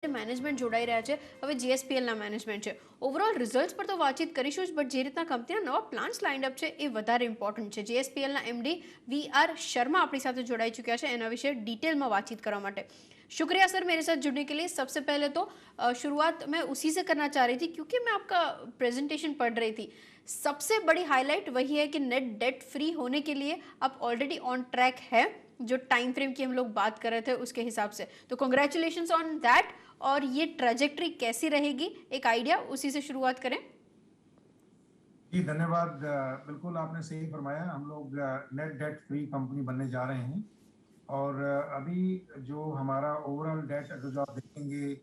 Management જોડાઈ રહ્યા છે, હવે જીએસપીએલના મેનેજમેન્ટ છે. ઓવરઓલ રિઝલ્ટ્સ પર તો વાતચીત કરીશું જ, બટ જે રીતના કંપનીના નવા પ્લાન્સ લાઇન્ડ અપ છે એ વધારે ઇમ્પોર્ટન્ટ છે. જીએસપીએલના એમડી वी आर शर्मा अपनी साथ जुड़ाई चुका है एना विषय डिटेल में बातचीत करने માટે. शुक्रिया सर मेरे साथ जुड़ने के लिए. सबसे पहले तो शुरुआत मैं उसी से करना चाह रही थी क्योंकि मैं आपका प्रेजेंटेशन पढ़ रही थी. सबसे बड़ी हाईलाइट वही है कि नेट डेट फ्री होने के लिए आप ऑलरेडी ऑन ट्रैक है, जो टाइम फ्रेम की हम लोग बात कर रहे थे उसके हिसाब से. तो कॉन्ग्रेचुलेशंस ऑन दैट. और ये ट्रेजेक्ट्री कैसी रहेगी, एक आइडिया उसी से शुरुआत करें. जी धन्यवाद. बिल्कुल आपने सही फरमाया. हम लोग नेट डेट फ्री कंपनी बनने जा रहे हैं और अभी जो हमारा ओवरऑल डेट अगर जो आप देखेंगे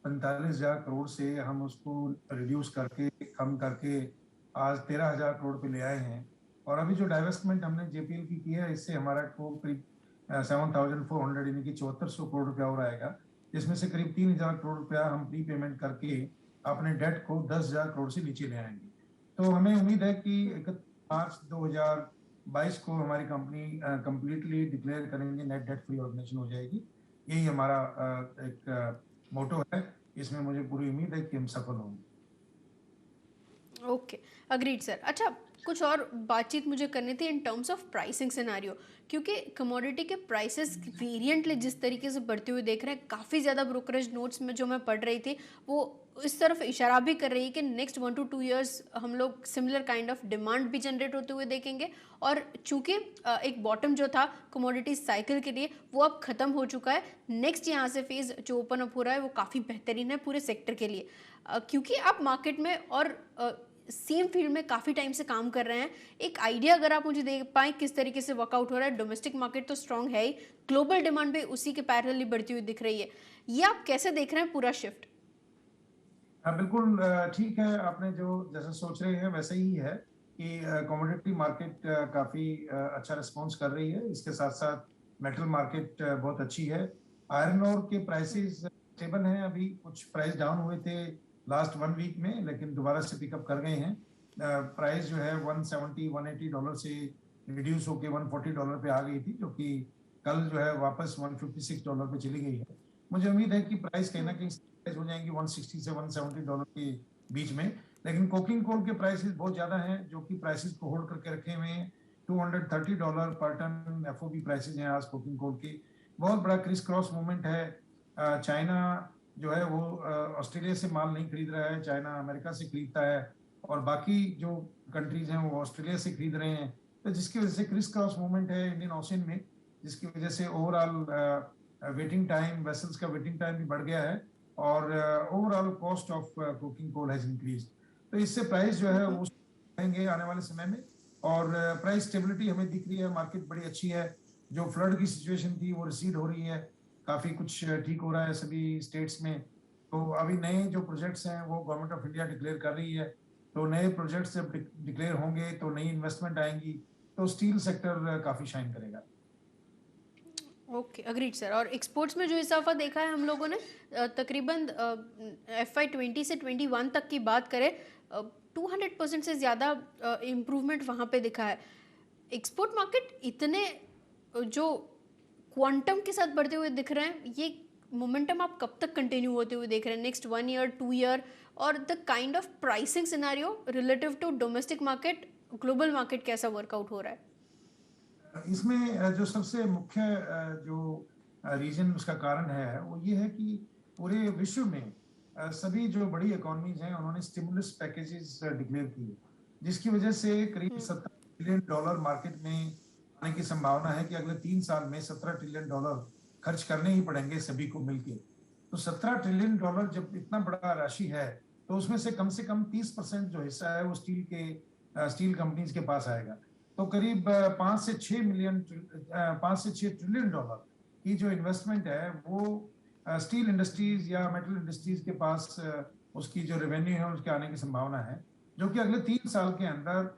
45,000 करोड़ से हम उसको रिड्यूस करके कम करके आज 13,000 करोड़ पे ले आए हैं. और अभी जो डाइवेस्टमेंट हमने जेपीएल की है इससे हमारा करीब 7,400 यानी कि 7400 करोड़ रुपया और आएगा, जिसमें से करीब 3,000 करोड़ रुपया हम प्री पेमेंट करके अपने डेट को 10,000 करोड़ से नीचे ले आएंगे. तो हमें उम्मीद है कि 31 मार्च 2022 को हमारी कंपनी कंप्लीटली डिक्लेयर करेंगे, नेट डेट फ्री ऑर्गेनाइजेशन हो जाएगी. यही हमारा एक मोटो है. इसमें मुझे पूरी उम्मीद है कि हम सफल होंगे. Okay, agreed sir. अच्छा, कुछ और बातचीत मुझे करनी थी in terms of pricing scenario, क्योंकि कमोडिटी के प्राइसेस वेरिएंटली जिस तरीके से बढ़ते हुए देख रहे हैं, काफ़ी ज़्यादा ब्रोकरेज नोट्स में जो मैं पढ़ रही थी वो इस तरफ इशारा भी कर रही है कि नेक्स्ट 1 to 2 ईयर्स हम लोग सिमिलर काइंड ऑफ डिमांड भी जनरेट होते हुए देखेंगे. और चूंकि एक बॉटम जो था कमोडिटी साइकिल के लिए वो अब ख़त्म हो चुका है, नेक्स्ट यहाँ से फेज़ जो ओपन अप हो रहा है वो काफ़ी बेहतरीन है पूरे सेक्टर के लिए. क्योंकि आप मार्केट में और सेम फील्ड में काफ़ी टाइम से काम कर रहे हैं, एक आइडिया अगर आप मुझे दे पाएँ किस तरीके से वर्कआउट हो रहा है. डोमेस्टिक मार्केट तो स्ट्रांग है ही, ग्लोबल डिमांड भी उसी के पैरेलली बढ़ती हुई दिख रही है. ये आप कैसे देख रहे हैं पूरा शिफ्ट? बिल्कुल ठीक है. आपने जो जैसा सोच रहे हैं वैसे ही है कि कमोडिटी मार्केट काफ़ी अच्छा रिस्पॉन्स कर रही है. इसके साथ साथ मेटल मार्केट बहुत अच्छी है. आयरन ओर के प्राइसेस स्टेबल हैं. अभी कुछ प्राइस डाउन हुए थे लास्ट 1 वीक में, लेकिन दोबारा से पिकअप कर गए हैं. प्राइस जो है $170-180 से रिड्यूस होकर $140 पे आ गई थी, जो कि कल जो है वापस $156 पे चली गई है. मुझे उम्मीद है कि प्राइस कहीं ना कहीं हो जाएंगी 160 से $170 के बीच में. लेकिन कोकिंग कोल के प्राइसेस बहुत ज्यादा हैं, जो कि प्राइसेस को होल्ड करके रखे हुए हैं. $230 पर टन एफओबी प्राइसेस हैं आज कोकिंग कोल की. बहुत बड़ा क्रिस क्रॉस मूवमेंट है. चाइना जो है वो ऑस्ट्रेलिया से माल नहीं खरीद रहा है, चाइना अमेरिका से खरीदता है और बाकी जो कंट्रीज हैं वो ऑस्ट्रेलिया से खरीद रहे हैं. तो जिसकी वजह से क्रिस क्रॉस मूवमेंट है इंडियन ओशन में, जिसकी वजह से ओवरऑल वेटिंग टाइम, वेसल्स का वेटिंग टाइम भी बढ़ गया है और overall cost of cooking coal has increased. तो इससे प्राइस जो है वो रहेंगे आने वाले समय में और प्राइस स्टेबिलिटी हमें दिख रही है. मार्केट बड़ी अच्छी है. जो फ्लड की सिचुएशन थी वो रिसीड हो रही है, काफी कुछ ठीक हो रहा है सभी स्टेट्स में. तो अभी नए जो प्रोजेक्ट्स हैं वो गवर्नमेंट ऑफ इंडिया डिक्लेयर कर रही है. तो नए प्रोजेक्ट्स जब डिक्लेयर होंगे तो नई इन्वेस्टमेंट आएंगी, तो स्टील सेक्टर काफी शाइन करेगा. Okay, agreed sir. और एक्सपोर्ट्स में जो इजाफा देखा है हम लोगों ने तकरीबन FY 20 से 21 तक की बात करें 200% से ज़्यादा इम्प्रूवमेंट वहाँ पे दिखा है. एक्सपोर्ट मार्केट इतने जो क्वांटम के साथ बढ़ते हुए दिख रहे हैं, ये मोमेंटम आप कब तक कंटिन्यू होते हुए देख रहे हैं, नेक्स्ट 1 ईयर 2 ईयर? और the kind of pricing scenario relative to domestic market, global market कैसा वर्कआउट हो रहा है? इसमें जो सबसे मुख्य जो रीजन उसका कारण है वो ये है कि पूरे विश्व में सभी जो बड़ी इकोनॉमीज हैं उन्होंने स्टिमुलस पैकेजेस डिक्लेयर किए, जिसकी वजह से करीब $17 ट्रिलियन मार्केट में आने की संभावना है कि अगले 3 साल में $17 ट्रिलियन खर्च करने ही पड़ेंगे सभी को मिलके. तो $17 ट्रिलियन जब इतना बड़ा राशि है तो उसमें से कम 30% जो हिस्सा है वो स्टील कंपनीज के पास आएगा. तो करीब 5 से 6 ट्रिलियन डॉलर की जो इन्वेस्टमेंट है वो स्टील इंडस्ट्रीज या मेटल इंडस्ट्रीज के पास उसकी जो रेवेन्यू है उसके आने की संभावना है, जो कि अगले 3 साल के अंदर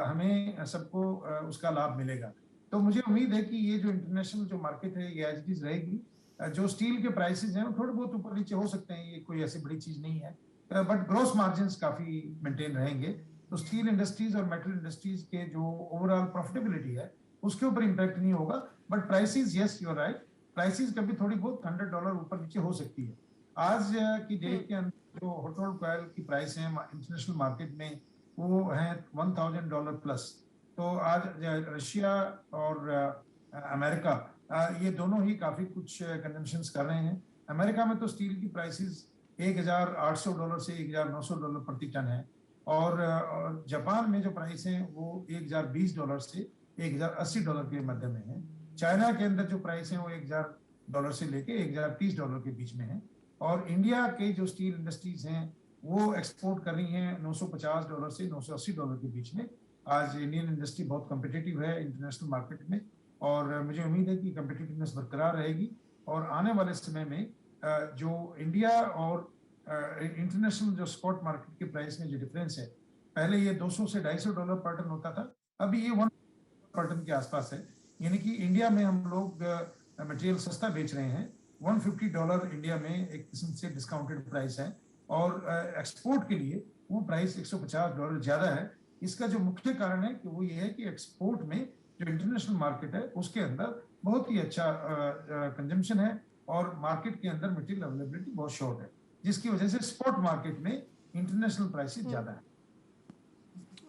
हमें सबको उसका लाभ मिलेगा. तो मुझे उम्मीद है कि ये जो इंटरनेशनल जो मार्केट है ये एज इट इज रहेगी. जो स्टील के प्राइसेस हैं वो थोड़े बहुत ऊपर नीचे हो सकते हैं, ये कोई ऐसी बड़ी चीज नहीं है, बट ग्रोस मार्जिन काफी मेंटेन रहेंगे. तो स्टील इंडस्ट्रीज और मेटल इंडस्ट्रीज के जो ओवरऑल प्रॉफिटेबिलिटी है उसके ऊपर इंपैक्ट नहीं होगा. But prices, yes you are right, prices कभी थोड़ी बहुत $100 ऊपर नीचे हो सकती है. आज की हम्म। डेट के अंदर जो हॉट रोल्ड कॉयल की प्राइस है इंटरनेशनल मार्केट में, वो है $1000 प्लस। तो आज रशिया और अमेरिका, ये दोनों ही काफी कुछ कंजम्पशंस कर रहे हैं। अमेरिका में तो स्टील की प्राइसेस $1800 से $1900 प्रति टन है। और जापान में जो प्राइस है वो $1020 से $1080 के मध्य में है। चाइना के अंदर जो प्राइस है वो $1000 से लेके $1030 के बीच में है। और इंडिया के जो स्टील इंडस्ट्रीज हैं वो एक्सपोर्ट कर रही हैं $950 से $980 के बीच में। आज इंडियन इंडस्ट्री बहुत कम्पिटिटिव है इंटरनेशनल मार्केट में, और मुझे उम्मीद है कि कम्पिटिटिवनेस बरकरार रहेगी। और आने वाले समय में जो इंडिया और इंटरनेशनल जो स्पॉट मार्केट के प्राइस में जो डिफरेंस है, पहले ये 200 से $250 पर टन होता था, अभी ये 1 पर टन के आसपास है। यानी कि इंडिया में हम लोग मटेरियल सस्ता बेच रहे हैं। $150 इंडिया में एक किस्म से डिस्काउंटेड प्राइस है, और एक्सपोर्ट के लिए वो प्राइस $150 ज्यादा है। इसका जो मुख्य कारण है कि वो ये है कि एक्सपोर्ट में जो इंटरनेशनल मार्केट है उसके अंदर बहुत ही अच्छा कंजम्पशन है, और मार्केट के अंदर मटेरियल अवेलेबिलिटी बहुत शॉर्ट है, जिसकी वजह से स्पॉट मार्केट में इंटरनेशनल प्राइसेस ज्यादा है।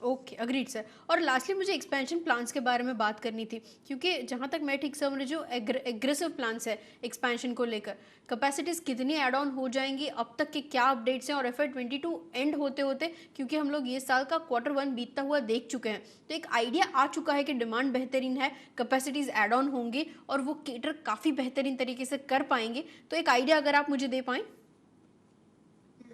Okay, agreed sir. और लास्टली मुझे एक्सपेंशन प्लान्स के बारे में बात करनी थी, क्योंकि जहाँ तक मैं ठीक समझ, जो एग्रेसिव प्लान्स है एक्सपेंशन को लेकर, कैपेसिटीज़ कितनी ऐड ऑन हो जाएंगी, अब तक के क्या अपडेट्स हैं, और FY22 एंड होते होते, क्योंकि हम लोग ये साल का Q1 बीतता हुआ देख चुके हैं, तो एक आइडिया आ चुका है कि डिमांड बेहतरीन है, कैपेसिटीज़ ऐड ऑन होंगी और वो केटर काफ़ी बेहतरीन तरीके से कर पाएंगे। तो एक आइडिया अगर आप मुझे दे पाएँ।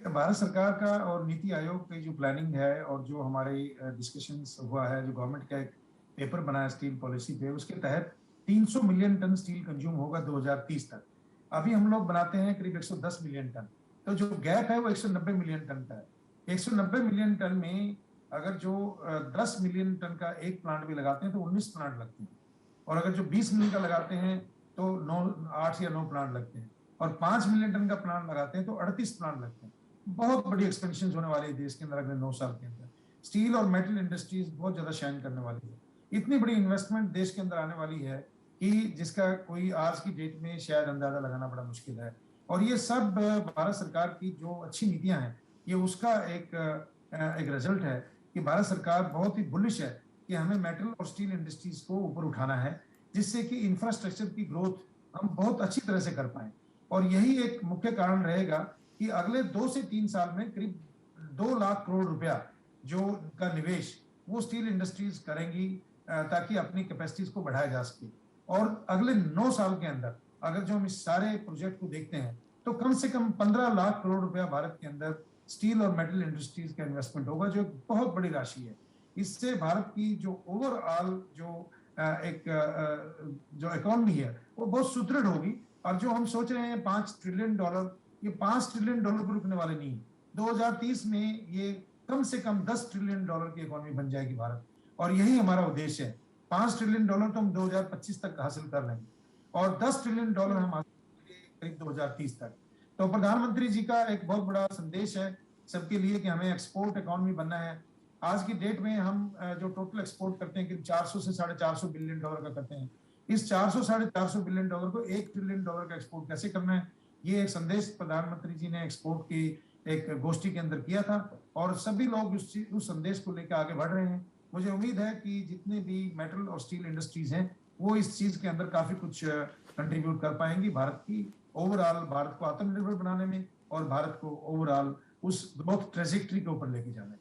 भारत सरकार का और नीति आयोग की जो प्लानिंग है, और जो हमारी डिस्कशंस हुआ है, जो गवर्नमेंट का एक पेपर बना है स्टील पॉलिसी पे, उसके तहत 300 मिलियन टन स्टील कंज्यूम होगा 2030 तक। अभी हम लोग बनाते हैं करीब 110 मिलियन टन, तो जो गैप है वो 190 मिलियन टन का है। 190 मिलियन टन में अगर जो 10 मिलियन टन का एक प्लांट भी लगाते हैं तो 19 प्लांट लगते हैं, और अगर जो 20 मिलियन का लगाते हैं तो 8 या 9 प्लांट लगते हैं, और 5 मिलियन टन का प्लांट लगाते हैं तो 38 प्लांट लगते हैं। बहुत बड़ी एक्सपेंशन होने वाली है देश के अंदर अगले 9 साल के अंदर। स्टील और मेटल इंडस्ट्रीज बहुत ज्यादा शाइन करने वाली है। इतनी बड़ी इन्वेस्टमेंट देश के अंदर आने वाली है कि जिसका कोई आज की डेट में शायद अंदाजा लगाना बड़ा मुश्किल है। और ये सब भारत सरकार की जो अच्छी नीतियां हैं, ये उसका एक रिजल्ट है कि भारत सरकार बहुत ही बुलिश है कि हमें मेटल और स्टील इंडस्ट्रीज को ऊपर उठाना है, जिससे कि इंफ्रास्ट्रक्चर की ग्रोथ हम बहुत अच्छी तरह से कर पाए। और यही एक मुख्य कारण रहेगा कि अगले 2 से 3 साल में करीब 2 लाख करोड़ रुपया जो का निवेश वो स्टील इंडस्ट्रीज करेंगी, ताकि अपनी कैपेसिटीज को बढ़ाया जा सके। और अगले 9 साल के अंदर अगर जो हम इस सारे प्रोजेक्ट को देखते हैं तो कम से कम 15 लाख करोड़ रुपया भारत के अंदर स्टील और मेटल इंडस्ट्रीज का इन्वेस्टमेंट होगा, जो एक बहुत बड़ी राशि है। इससे भारत की जो ओवरऑल जो इकोनॉमी है वो बहुत सुदृढ़ होगी। और जो हम सोच रहे हैं $5 ट्रिलियन, ये $5 ट्रिलियन पर रुकने वाले नहीं है। 2030 में ये कम से कम $10 ट्रिलियन की इकोनॉमी बन जाएगी भारत, और यही हमारा उद्देश्य है। $5 ट्रिलियन तो हम 2025 तक हासिल कर लेंगे, और $10 ट्रिलियन हम हासिल करेंगे करीब 2030 तक। तो प्रधानमंत्री जी का एक बहुत बड़ा संदेश है सबके लिए कि हमें एक्सपोर्ट इकोनॉमी बनना है। आज की डेट में हम जो टोटल एक्सपोर्ट करते हैं करीब 400 से $450 बिलियन का करते हैं। इस 400 $450 बिलियन को $1 ट्रिलियन का एक्सपोर्ट कैसे करना है, ये एक संदेश प्रधानमंत्री जी ने एक्सपोर्ट की एक गोष्ठी के अंदर किया था, और सभी लोग उस संदेश को लेकर आगे बढ़ रहे हैं। मुझे उम्मीद है कि जितने भी मेटल और स्टील इंडस्ट्रीज हैं वो इस चीज के अंदर काफी कुछ कंट्रीब्यूट कर पाएंगी भारत की ओवरऑल, भारत को आत्मनिर्भर बनाने में, और भारत को ओवरऑल उस ग्रोथ ट्रेजेक्टरी के ऊपर लेके जाने में।